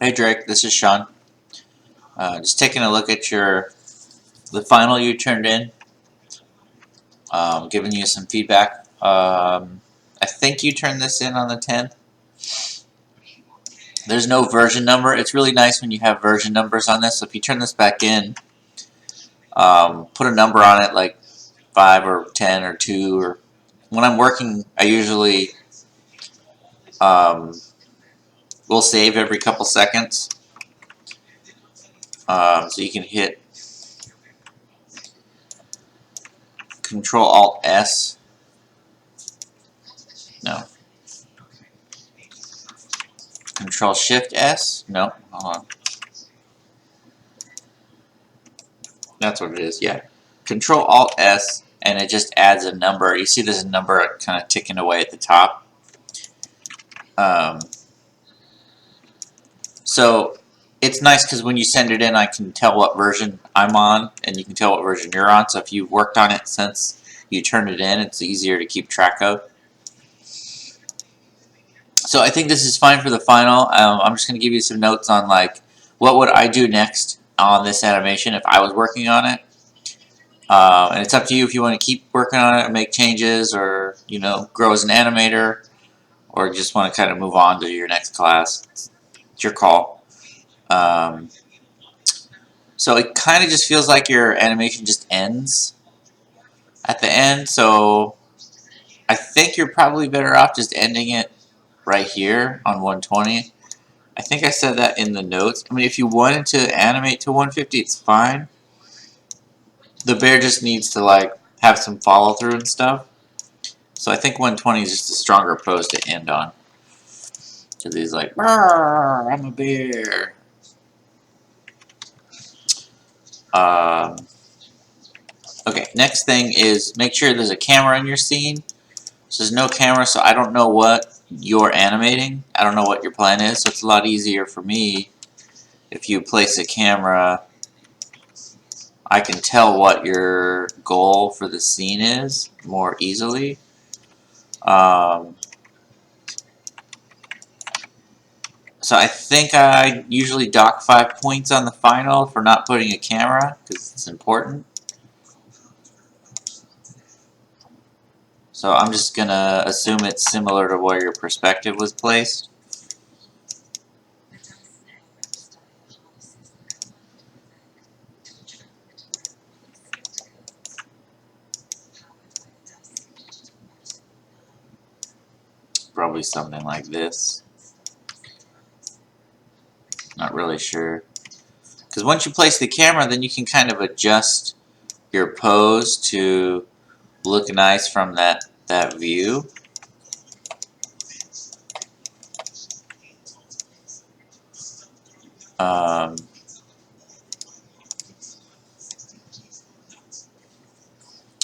Hey Drake, this is Sean. Just taking a look at the final you turned in. Giving you some feedback. I think you turned this in on the 10th. There's no version number. It's really nice when you have version numbers on this. So if you turn this back in, put a number on it like 5 or 10 or 2. Or when I'm working, I usually will save every couple seconds. So you can hit Control Alt S. No. Control Shift S. No. Hold on. That's what it is. Yeah. Control Alt S, and it just adds a number. You see there's a number kind of ticking away at the top. So it's nice because when you send it in, I can tell what version I'm on, and you can tell what version you're on. So if you've worked on it since you turned it in, it's easier to keep track of. So I think this is fine for the final. I'm just going to give you some notes on like what would I do next on this animation if I was working on it. And it's up to you if you want to keep working on it and make changes, or grow as an animator, or just want to kind of move on to your next class. It's your call. So it kind of just feels like your animation just ends at the end. So I think you're probably better off just ending it right here on 120. I think I said that in the notes. I mean, if you wanted to animate to 150, it's fine. The bear just needs to like have some follow through and stuff. So I think 120 is just a stronger pose to end on. Because he's like, I'm a bear. Okay, next thing is make sure there's a camera in your scene. So there's no camera, so I don't know what you're animating. I don't know what your plan is, so it's a lot easier for me if you place a camera. I can tell what your goal for the scene is more easily. So I think I usually dock 5 points on the final for not putting a camera, because it's important. So I'm just going to assume it's similar to where your perspective was placed. Probably something like this. Not really sure. Because once you place the camera, then you can kind of adjust your pose to look nice from that view. Oh,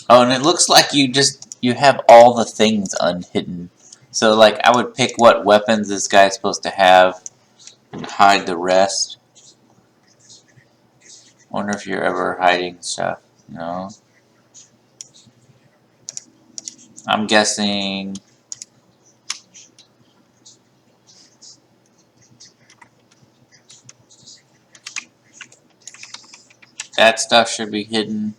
and it looks like you have all the things unhidden. So like I would pick what weapons this guy's supposed to have and hide the rest. Wonder if you're ever hiding stuff. No. I'm guessing that stuff should be hidden.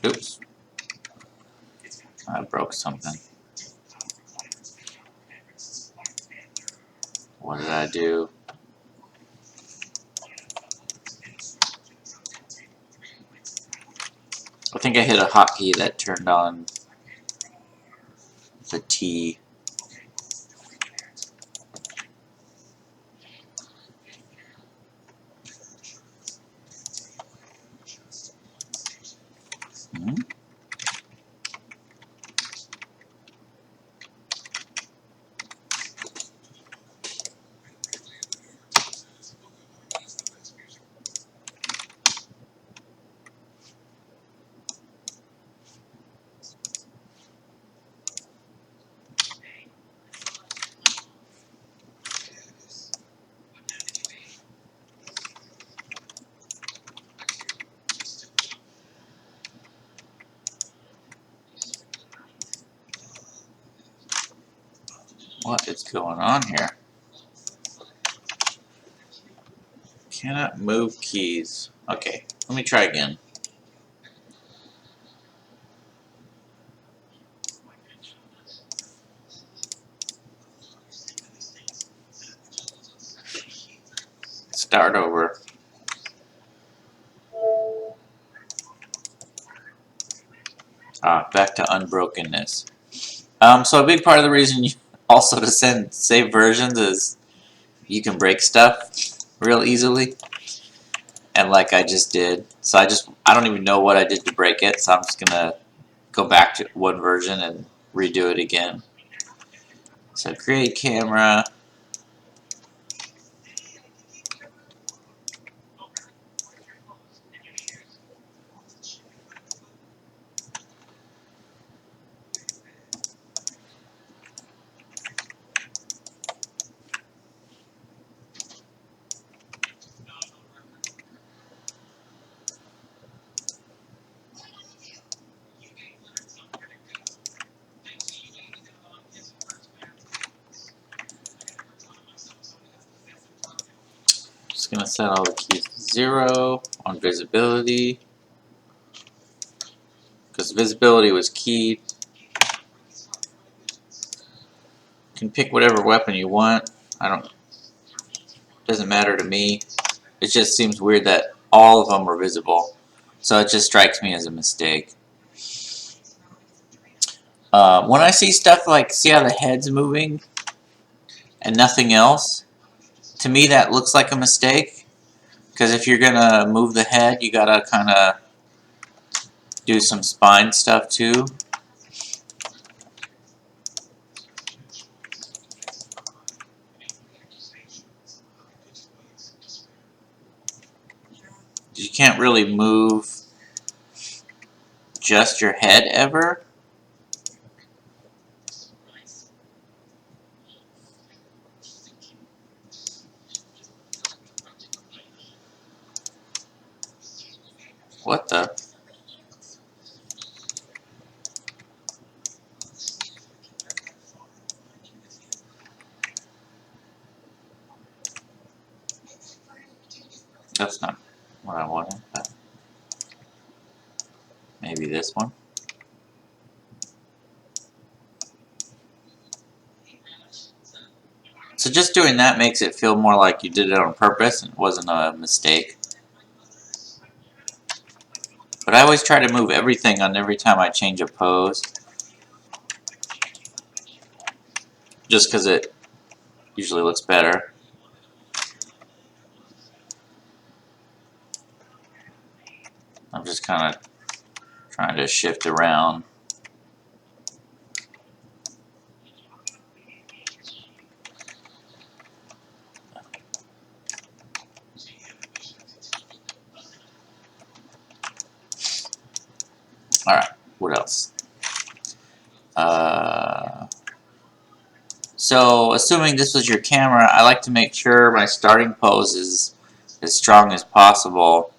Oops. I broke something. What did I do? I think I hit a hotkey that turned on the T. What is going on here? Cannot move keys. Okay, let me try again. Start over. Back to unbrokenness. So a big part of the reason also to save versions is you can break stuff real easily. And like I just did. So I don't even know what I did to break it, so I'm just gonna go back to one version and redo it again. So create camera. Just gonna set all the keys to 0 on visibility. Because visibility was keyed. You can pick whatever weapon you want. Doesn't matter to me. It just seems weird that all of them were visible. So it just strikes me as a mistake. When I see stuff like, see how the head's moving and nothing else, to me that looks like a mistake. Because if you're gonna move the head, you gotta kind of do some spine stuff too. You can't really move just your head ever. What the? That's not what I wanted, but maybe this one. So just doing that makes it feel more like you did it on purpose and it wasn't a mistake. But I always try to move everything on every time I change a pose. Just because it usually looks better. I'm just kind of trying to shift around. Alright, what else? So, assuming this was your camera, I like to make sure my starting pose is as strong as possible.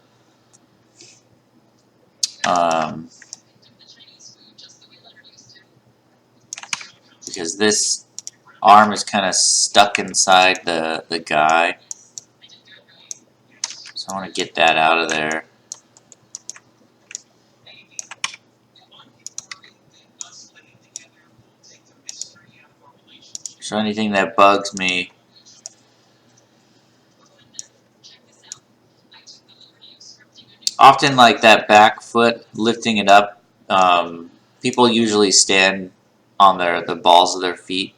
Because this arm is kind of stuck inside the guy. So I want to get that out of there. So anything that bugs me. Often like that back foot, lifting it up, people usually stand on the balls of their feet.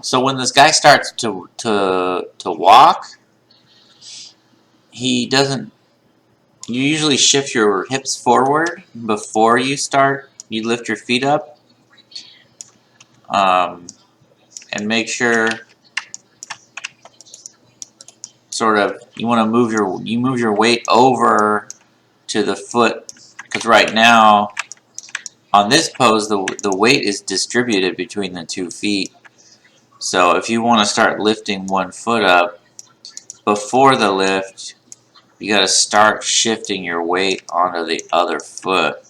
So when this guy starts to walk, he doesn't. You usually shift your hips forward before you start. You lift your feet up, and make sure. Sort of, you want to move your weight over to the foot, because right now on this pose, the weight is distributed between the 2 feet. So if you want to start lifting one foot up, before the lift, you got to start shifting your weight onto the other foot.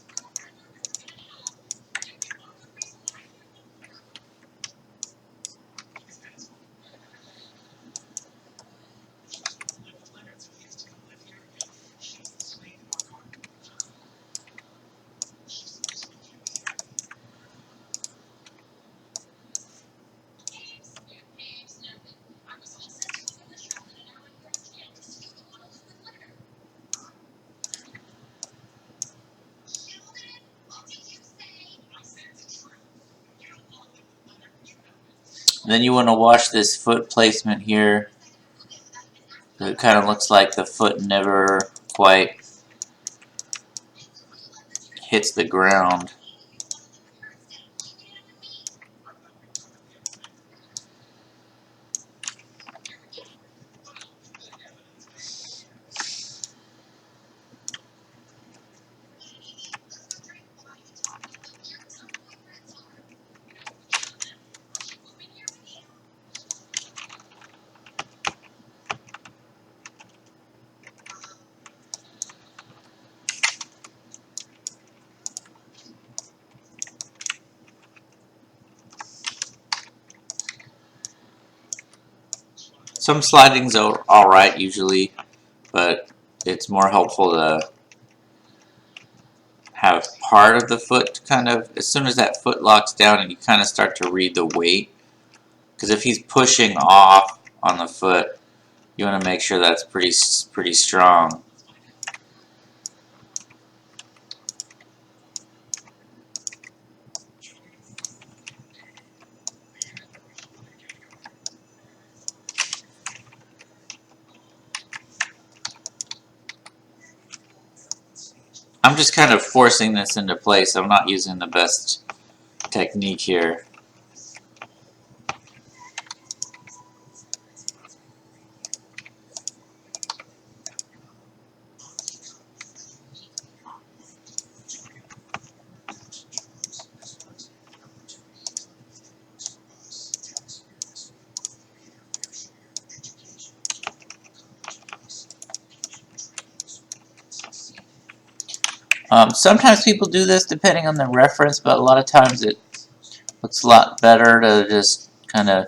Then you want to watch this foot placement here. It kind of looks like the foot never quite hits the ground. Some sliding's alright usually, but it's more helpful to have part of the foot kind of, as soon as that foot locks down and you kind of start to read the weight, because if he's pushing off on the foot, you want to make sure that's pretty strong. I'm just kind of forcing this into place. I'm not using the best technique here. Sometimes people do this depending on the reference, but a lot of times it looks a lot better to just kind of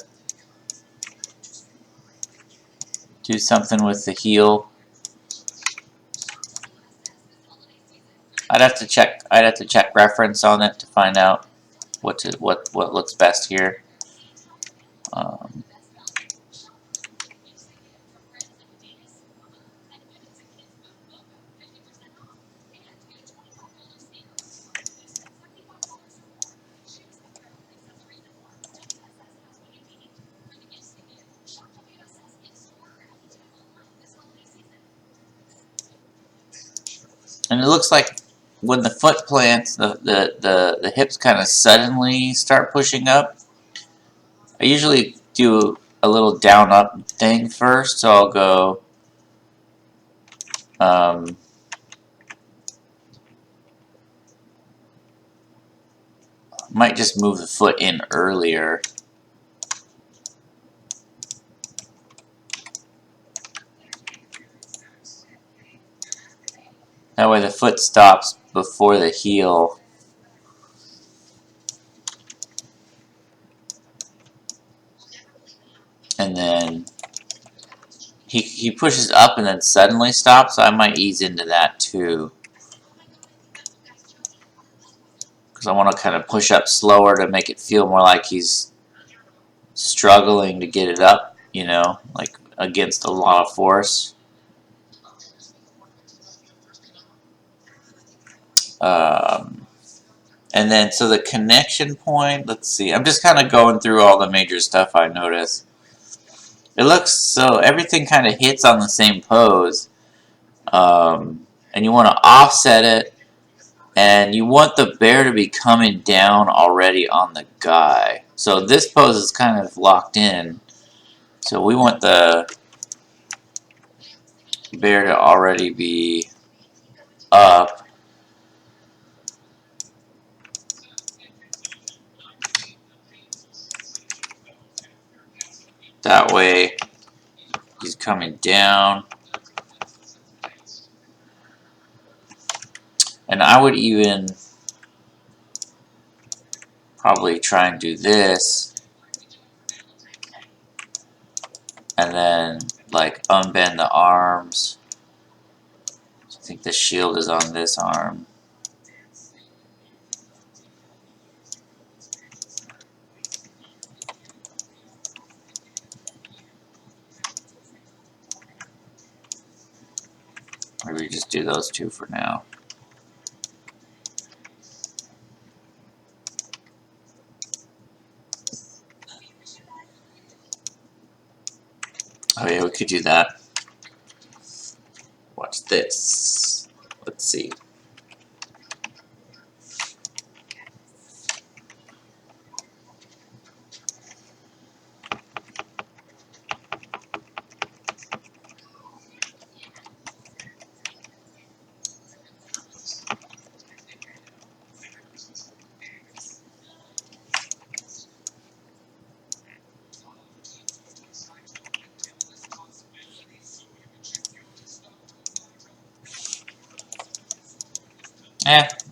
do something with the heel. I'd have to check reference on it to find out what looks best here. And it looks like when the foot plants, the hips kind of suddenly start pushing up. I usually do a little down up thing first, so I'll go might just move the foot in earlier. That way the foot stops before the heel. And then he pushes up and then suddenly stops, so I might ease into that too. Because I want to kind of push up slower to make it feel more like he's struggling to get it up, you know, like against a lot of force. And then, so the connection point, let's see, I'm just kind of going through all the major stuff I noticed. It looks, so everything kind of hits on the same pose. And you want to offset it, and you want the bear to be coming down already on the guy. So this pose is kind of locked in. So we want the bear to already be up. That way he's coming down. And I would even probably try and do this. And then like unbend the arms. I think the shield is on this arm. Maybe just do those two for now. Oh yeah, we could do that. Watch this. Let's see.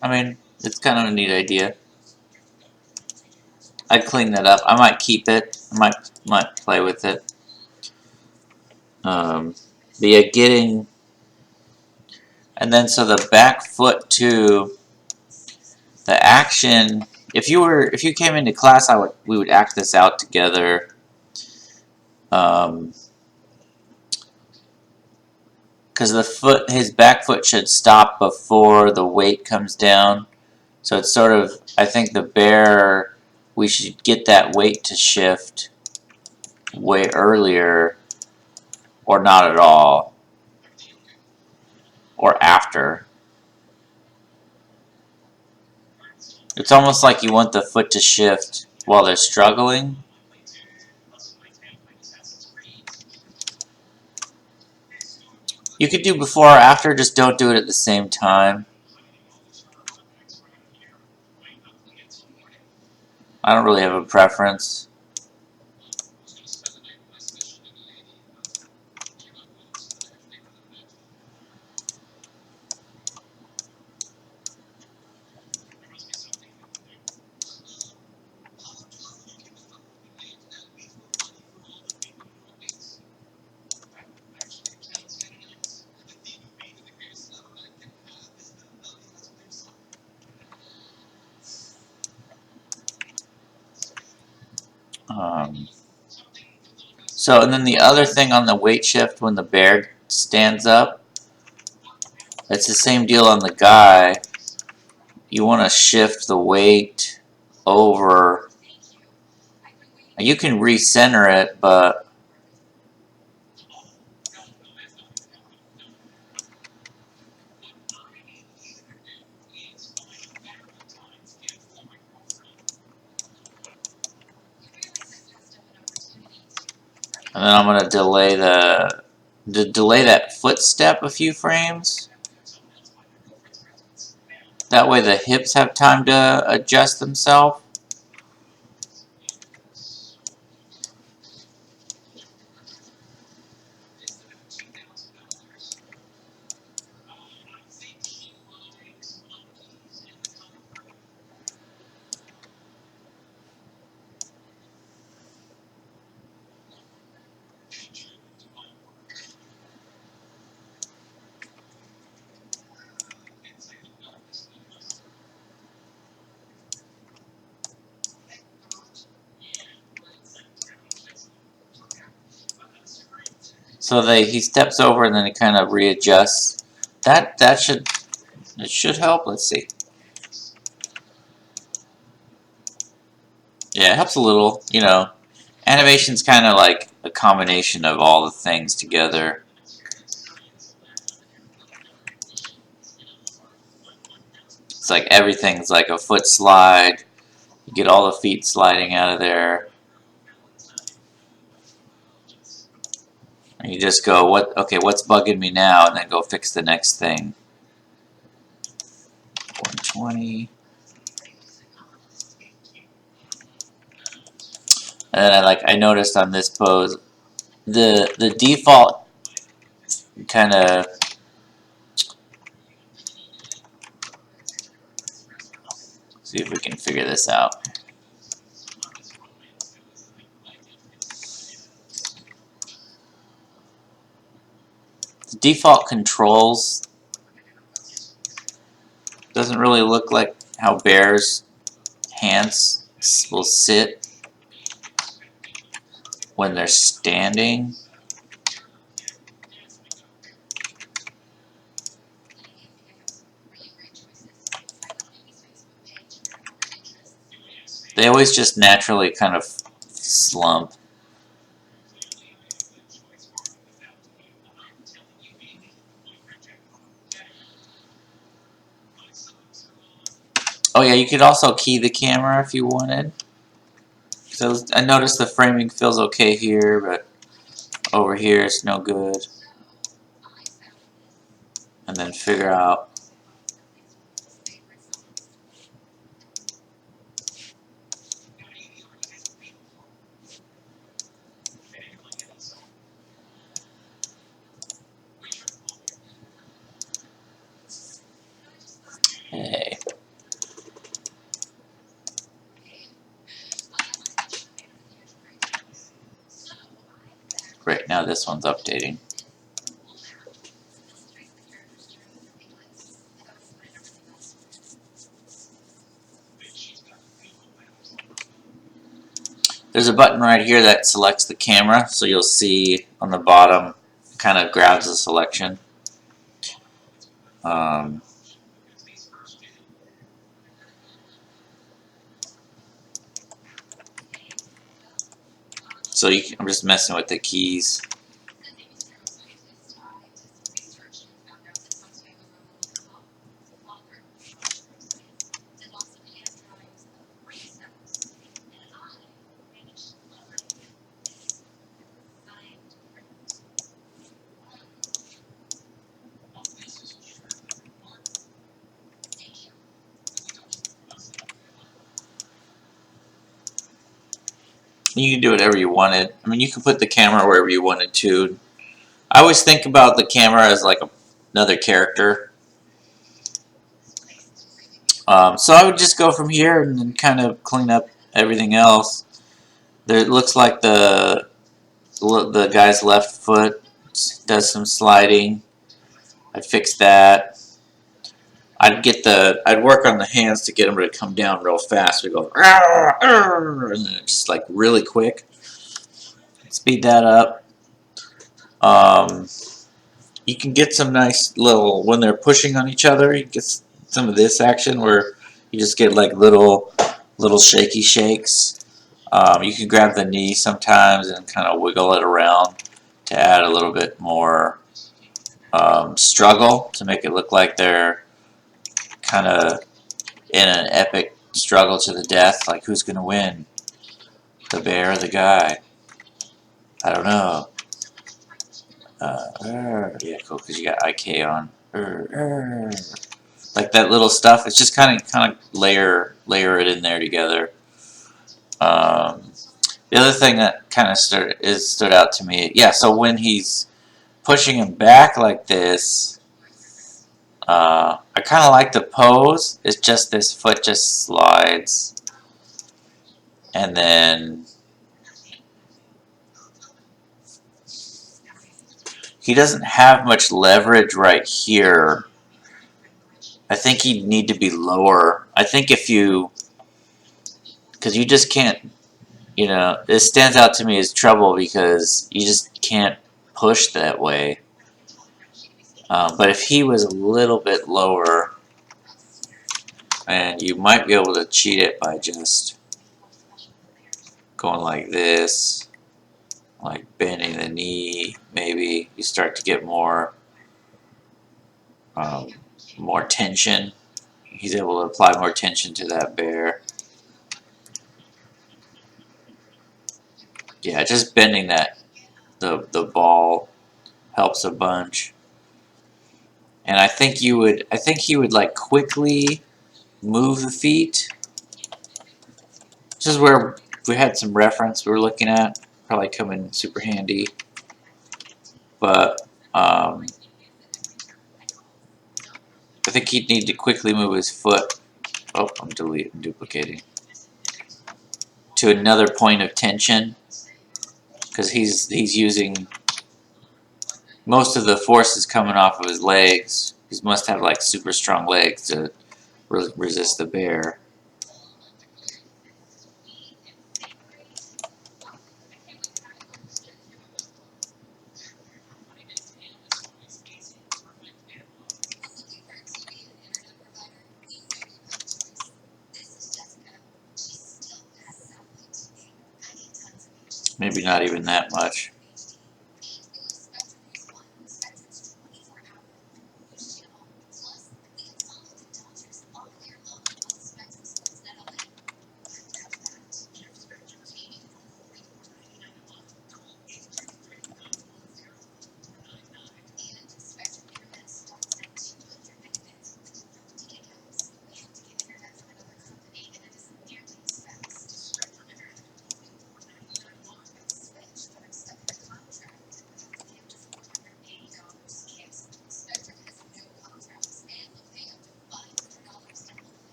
I mean, it's kind of a neat idea. I'd clean that up. I might keep it. I might play with it. But yeah, getting, and then so the back foot too. The action. If you came into class, we would act this out together. Because his back foot should stop before the weight comes down. So it's sort of, I think the bear, we should get that weight to shift way earlier, or not at all, or after. It's almost like you want the foot to shift while they're struggling. You could do before or after, just don't do it at the same time. I don't really have a preference. So, and then the other thing on the weight shift when the bear stands up, it's the same deal on the guy. You want to shift the weight over. You can recenter it, but and then I'm going to delay that footstep a few frames. That way the hips have time to adjust themselves. So he steps over and then he kind of readjusts. It should help. Let's see. Yeah, it helps a little. You know, animation's kind of like a combination of all the things together. It's like everything's like a foot slide. You get all the feet sliding out of there. And you just go, what's bugging me now? And then go fix the next thing. 120. And then I noticed on this pose, the default kind of see if we can figure this out. The default controls doesn't really look like how bears' hands will sit when they're standing. They always just naturally kind of slump. Oh yeah, you could also key the camera if you wanted. So I noticed the framing feels okay here, but over here it's no good. And then figure out. Hey. Great, now this one's updating. There's a button right here that selects the camera, so you'll see on the bottom, it kind of grabs the selection. So I'm just messing with the keys. You can do whatever you wanted. I mean, you can put the camera wherever you wanted to. I always think about the camera as like another character. So I would just go from here and then kind of clean up everything else. There, it looks like the guy's left foot does some sliding. I'd fix that. I'd work on the hands to get them to come down real fast. We go, and then it's just like really quick. Speed that up. You can get some nice little, when they're pushing on each other, you get some of this action where you just get like little shaky shakes. You can grab the knee sometimes and kind of wiggle it around to add a little bit more struggle to make it look like they're kind of in an epic struggle to the death. Like, who's going to win? The bear or the guy? I don't know. Yeah, cool, because you got IK on. Like that little stuff. It's just kind of layer it in there together. The other thing that kind of stood out to me, yeah. So when he's pushing him back like this, I kind of like the pose. It's just this foot just slides, and then he doesn't have much leverage right here. I think he'd need to be lower. I think if you, because you just can't, this stands out to me as trouble because you just can't push that way. But if he was a little bit lower, and you might be able to cheat it by just going like this, like bending the knee, maybe you start to get more tension. He's able to apply more tension to that bear. Yeah, just bending the ball helps a bunch. And I think he would like quickly move the feet. This is where we had some reference we were looking at. Probably come in super handy. but I think he'd need to quickly move his foot. Oh, I'm duplicating to another point of tension because he's using most of the force is coming off of his legs. He must have like super strong legs to resist the bear. Maybe not even that much.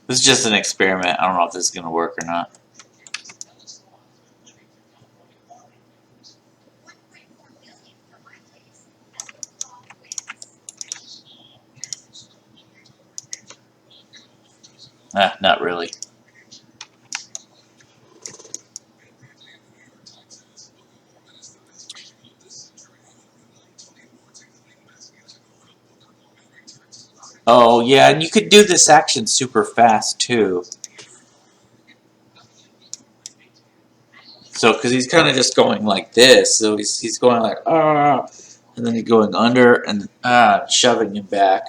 This is just an experiment. I don't know if this is going to work or not. Not really. Oh, yeah, and you could do this action super fast, too. So, because he's kind of just going like this. So he's going like, ah, and then he's going under and shoving him back.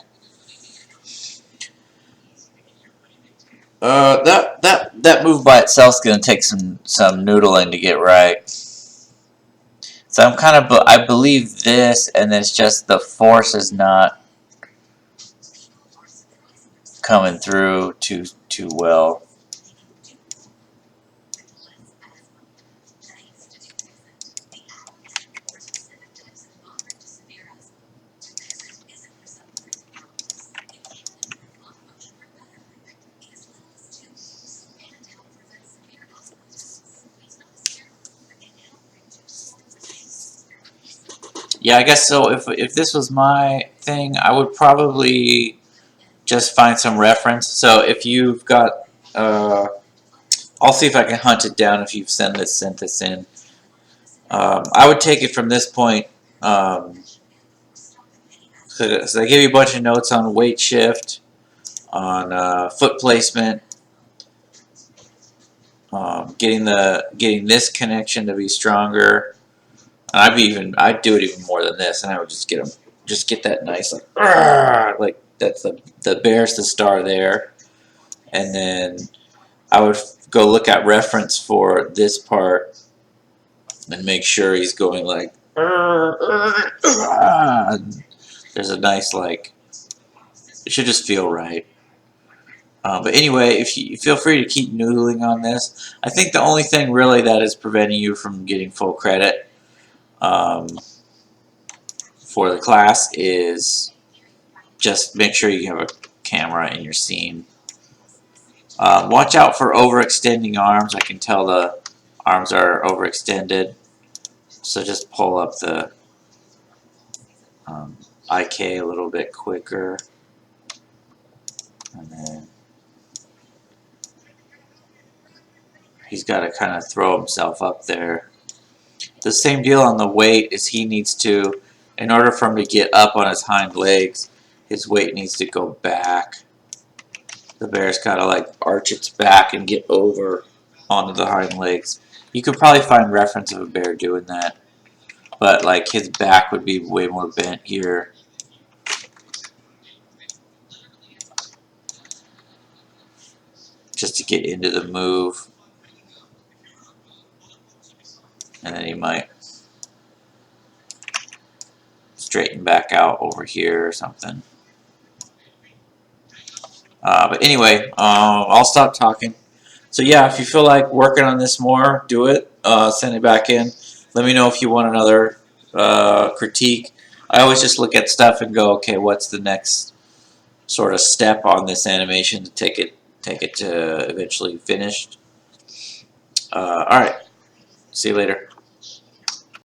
That move by itself is going to take some noodling to get right. So I'm kind of, I believe this, and it's just the force is not coming through too well. Yeah, I guess so. If this was my thing, I would probably just find some reference. So if you've got, I'll see if I can hunt it down if you've sent this in. I would take it from this point. So they give you a bunch of notes on weight shift, on foot placement, getting this connection to be stronger. And I'd do it even more than this, and I would just get that nice like that's the bear's the star there, and then I would go look at reference for this part and make sure he's going like there's a nice like it should just feel right. But anyway, if you feel free to keep noodling on this, I think the only thing really that is preventing you from getting full credit for the class is just make sure you have a camera in your scene. Watch out for overextending arms. I can tell the arms are overextended, so just pull up the IK a little bit quicker, and then he's got to kind of throw himself up there. The same deal on the weight is he needs to, in order for him to get up on his hind legs, his weight needs to go back. The bear's got to like arch its back and get over onto the hind legs. You could probably find reference of a bear doing that, but like his back would be way more bent here. Just to get into the move. And then he might straighten back out over here or something. But anyway, I'll stop talking. So yeah, if you feel like working on this more, do it. Send it back in. Let me know if you want another critique. I always just look at stuff and go, okay, what's the next sort of step on this animation to take it to eventually finished. All right. See you later.